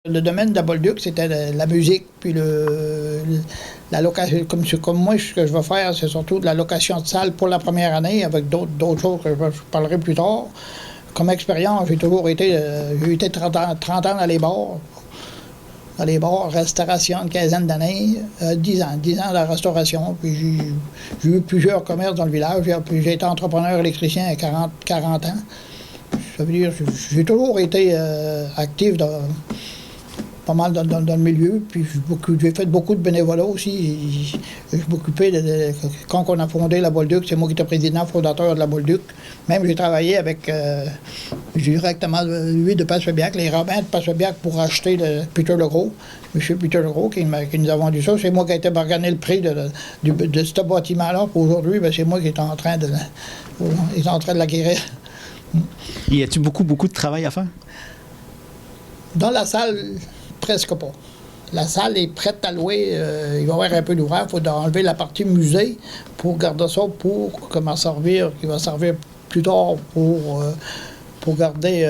Le domaine de la Bolduc, c'était la musique, puis la location. Comme moi, ce que je vais faire, c'est surtout de la location de salles pour la première année, avec d'autres choses que je parlerai plus tard. Comme expérience, j'ai toujours été, 30 ans dans les bars. Dans les bars, restauration, une quinzaine d'années, 10 ans de la restauration. Puis j'ai eu plusieurs commerces dans le village. Puis j'ai été entrepreneur électricien à 40 ans. Ça veut dire que j'ai toujours été actif pas mal dans le milieu, puis j'ai fait beaucoup de bénévolat aussi. Je m'occupais quand on a fondé la Bolduc, c'est moi qui étais président fondateur de la Bolduc. Même j'ai travaillé avec directement lui de Passebbiac, les rabbins de Passebbiac pour acheter Peter Legros, M. Peter Legros qui nous a vendu ça. C'est moi qui ai été bargané le prix de ce bâtiment-là. Aujourd'hui, c'est moi qui est en train de l'acquérir. Y a-t-il beaucoup de travail à faire? Dans la salle, presque pas. La salle est prête à louer. Il va y avoir un peu d'ouvrage. Il faut enlever la partie musée pour garder ça qui va servir plus tard pour garder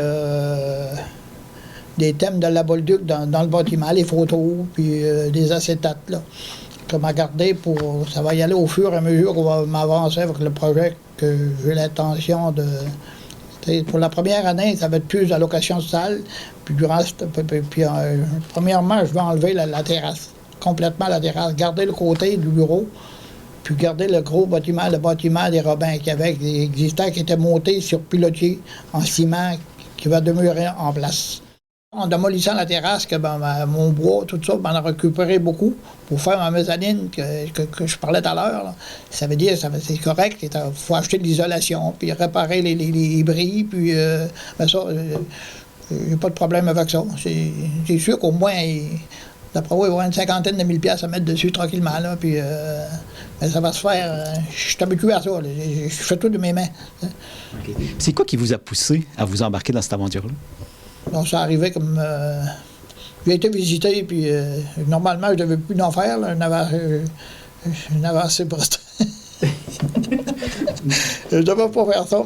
des thèmes de la Bolduc dans le bâtiment, les photos, puis des acétates, là. Comme à garder ça va y aller au fur et à mesure qu'on va m'avancer avec le projet que j'ai l'intention de... Pour la première année, ça va être plus allocation de salle. Puis, premièrement, je vais enlever la terrasse, complètement la terrasse, garder le côté du bureau, puis garder le gros bâtiment, le bâtiment des Robins qui avait existant, qui était monté sur pilotier en ciment, qui va demeurer en place. En démolissant la terrasse, mon bois, tout ça, on a récupéré beaucoup pour faire ma mezzanine que je parlais tout à l'heure. Ça veut dire, c'est correct, il faut acheter de l'isolation, puis réparer les bris, puis ça, j'ai pas de problème avec ça. C'est sûr qu'au moins, d'après moi, il va y avoir une cinquantaine de mille piastres à mettre dessus tranquillement, là, puis ça va se faire. Je suis habitué à ça, là, je fais tout de mes mains. Okay. C'est quoi qui vous a poussé à vous embarquer dans cette aventure-là? Donc, ça arrivait comme... j'ai été visité, puis normalement, je ne devais plus en faire. Là. Je n'avais assez pour ça. Je ne devais pas faire ça.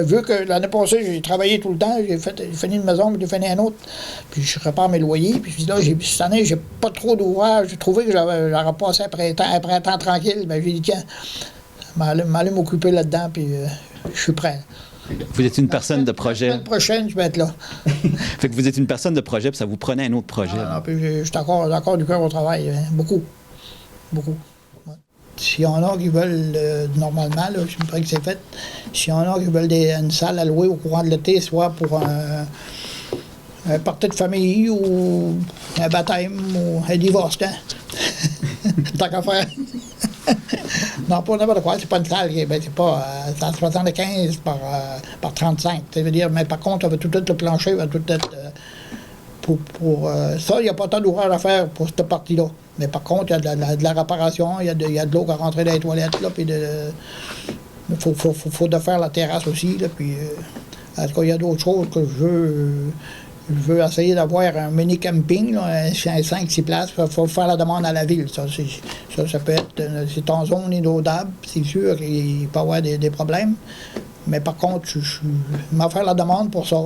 Vu que l'année passée, j'ai travaillé tout le temps, j'ai fini une maison, puis j'ai fini une autre, puis je répare mes loyers. Puis là, cette année, j'ai pas trop d'ouvrage. J'ai trouvé que j'aurais passé un printemps tranquille. J'ai dit, tiens, m'aller m'occuper là-dedans, puis je suis prêt. Vous êtes une personne de projet. La semaine prochaine, je vais être là. Fait que vous êtes une personne de projet, puis ça vous prenait un autre projet. Non, puis je suis encore du cœur au travail. Beaucoup. Beaucoup. Ouais. S'il y en a qui veulent, normalement, là, je me prie que c'est fait, s'il y en a qui veulent une salle à louer au courant de l'été, soit pour un party de famille ou un baptême ou un divorce, hein? Tant qu'à faire. Non, pas n'importe quoi, c'est pas une salle, c'est pas 75 par 35. Ça veut dire, mais par contre, on va tout être le plancher, va tout être pour ça, il n'y a pas tant d'ouvrage à faire pour cette partie-là. Mais par contre, il y a de la réparation, il y a de l'eau qui a rentré dans les toilettes, là, puis il faut de faire la terrasse aussi, là, puis en tout cas, il y a d'autres choses que je veux essayer d'avoir un mini camping, là, un 5-6 places. Il faut faire la demande à la ville. Ça peut être... C'est en zone inondable. C'est sûr qu'il peut y avoir des problèmes. Mais par contre, je vais faire la demande pour ça.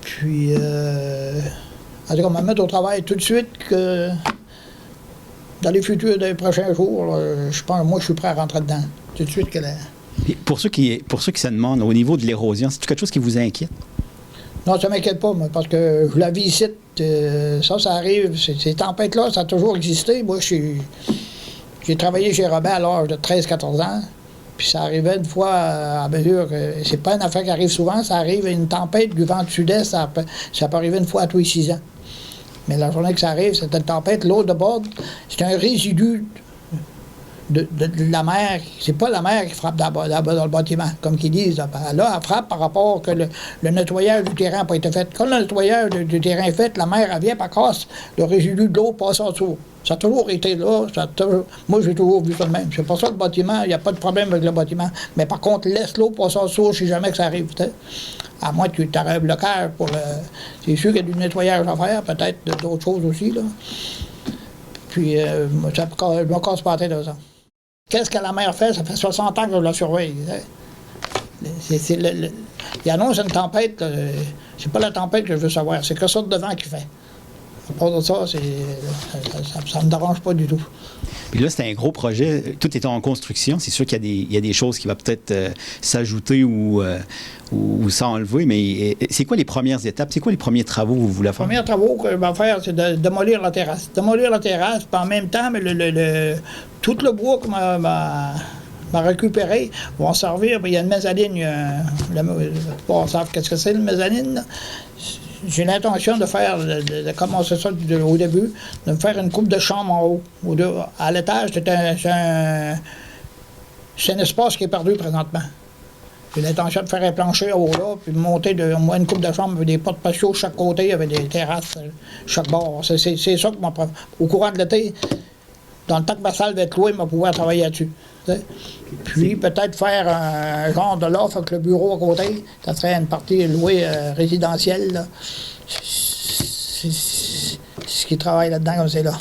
Puis, en tout cas, on va me mettre au travail tout de suite que dans les prochains jours, là, je pense, moi, je suis prêt à rentrer dedans. Tout de suite que là. Pour ceux qui se demandent, au niveau de l'érosion, c'est quelque chose qui vous inquiète? Non, ça ne m'inquiète pas, moi, parce que je la vis ici. Ça arrive. Ces tempêtes-là, ça a toujours existé. Moi, j'ai travaillé chez Robin à l'âge de 13-14 ans. Puis ça arrivait une fois à mesure que... C'est pas une affaire qui arrive souvent. Ça arrive une tempête du vent du sud-est. Ça peut arriver une fois à tous les 6 ans. Mais la journée que ça arrive, c'est une tempête. L'eau de bord, c'est un résidu de la mer. C'est pas la mer qui frappe dans le bâtiment, comme qu'ils disent. Là, elle frappe par rapport que le nettoyage du terrain n'a pas été fait. Quand le nettoyage du terrain est fait, la mer, elle vient, par casse, le résidu de l'eau passe en dessous. Ça a toujours été là. Moi, j'ai toujours vu ça de même. C'est pour ça que le bâtiment, il n'y a pas de problème avec le bâtiment. Mais par contre, laisse l'eau passer en dessous si jamais que ça arrive. T'sais. À moins que tu aies un blocage pour le... C'est sûr qu'il y a du nettoyage à faire, peut-être d'autres choses aussi, là. Puis, je me casse pas la tête de ça. Qu'est-ce que la mer fait? Ça fait 60 ans que je la surveille. Il annonce une tempête, c'est pas la tempête que je veux savoir, c'est quelle sorte de vent qu'il fait. À part de ça, ça me dérange pas du tout. Puis là, c'est un gros projet. Tout est en construction. C'est sûr qu'il y a des choses qui vont peut-être s'ajouter ou s'enlever, mais c'est quoi les premières étapes? C'est quoi les premiers travaux que vous voulez faire? Les premiers travaux que je vais faire, c'est de démolir la terrasse. Démolir la terrasse, puis en même temps, mais tout le bois que m'a récupéré va servir. Il y a une mezzanine. Vous savez qu'est-ce que c'est, une mezzanine? Là? J'ai l'intention de faire, de commencer ça au début, de me faire une coupe de chambre en haut. À l'étage, c'est un espace qui est perdu présentement. J'ai l'intention de faire un plancher en haut là, puis de monter au moins une coupe de chambre avec des portes patios de chaque côté, avec des terrasses chaque bord. C'est ça que au courant de l'été, dans le temps que ma salle va être louée, je vais pouvoir travailler là-dessus. Puis peut-être faire un genre de l'offre avec le bureau à côté. Ça serait une partie louée résidentielle. Là. C'est ce qui travaille là-dedans comme c'est là.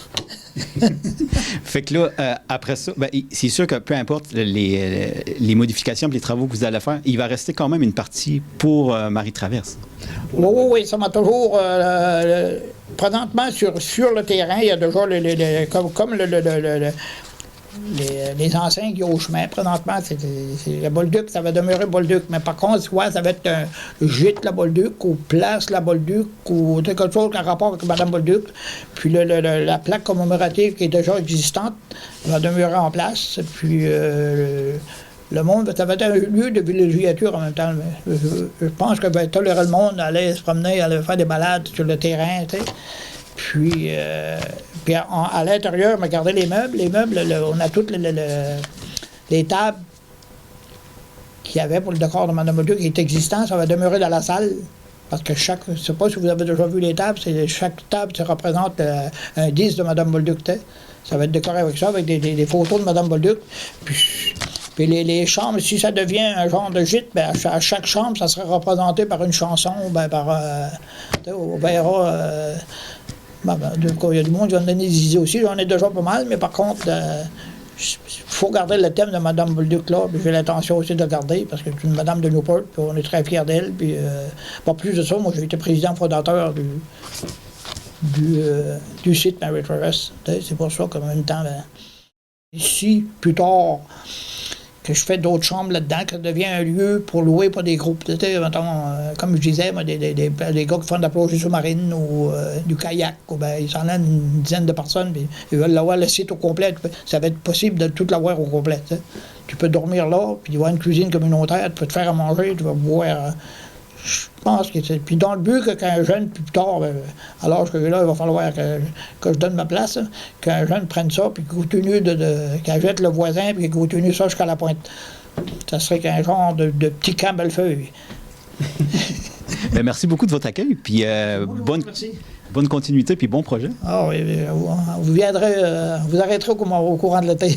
Fait que là, après ça, ben, c'est sûr que peu importe les modifications, les travaux que vous allez faire, il va rester quand même une partie pour Marie-Traverse. Oui, ça m'a toujours... présentement, sur le terrain, il y a déjà comme les enseignes qui sont au chemin. Présentement, c'est le Bolduc, ça va demeurer Bolduc. Mais par contre, soit ça va être un gîte la Bolduc, ou place la Bolduc, ou quelque chose en rapport avec Mme Bolduc. Puis la plaque commémorative qui est déjà existante va demeurer en place. Puis le monde, ça va être un lieu de villégiature en même temps. Je pense que va tolérer le monde, aller se promener, aller faire des balades sur le terrain, tu sais. Puis à l'intérieur, regardez les meubles. Les meubles, on a toutes les tables qu'il y avait pour le décor de Mme Bolduc qui est existant, ça va demeurer dans la salle. Parce que je ne sais pas si vous avez déjà vu les tables, chaque table ça représente un 10 de Mme Bolduc. Ça va être décoré avec ça, avec des photos de Mme Bolduc. Puis les chambres, si ça devient un genre de gîte, ben à chaque chambre, ça serait représenté par une chanson, on verra. Il y a du monde qui va me donner des idées aussi, j'en ai déjà pas mal, mais par contre, il faut garder le thème de Mme Bolduc là, puis j'ai l'intention aussi de le garder, parce que c'est une Madame de Newport, puis on est très fiers d'elle, puis pas plus de ça, moi j'ai été président fondateur du site Marie-Traverse. C'est pour ça qu'en même temps, ici, plus tard, que je fais d'autres chambres là-dedans, que ça devient un lieu pour louer pour des groupes. Comme je disais, moi, des gars qui font de la plongée sous-marine ou du kayak, ils s'en ont une dizaine de personnes, puis ils veulent avoir le site au complet. Ça va être possible de tout l'avoir au complet. T'sais. Tu peux dormir là, puis il y avoir une cuisine communautaire, tu peux te faire à manger, tu vas boire. Je pense que c'est. Puis dans le but que qu'un jeune, plus tard, à l'âge que j'ai là, il va falloir que je donne ma place, qu'un jeune prenne ça, puis qu'il continue qu'il jette le voisin, puis qu'il continue ça jusqu'à la pointe. Ça serait qu'un genre de petit camp Bellefeuille. Bien, merci beaucoup de votre accueil, puis bonne continuité, puis bon projet. Ah oui, vous viendrez, vous arrêterez au courant de l'été.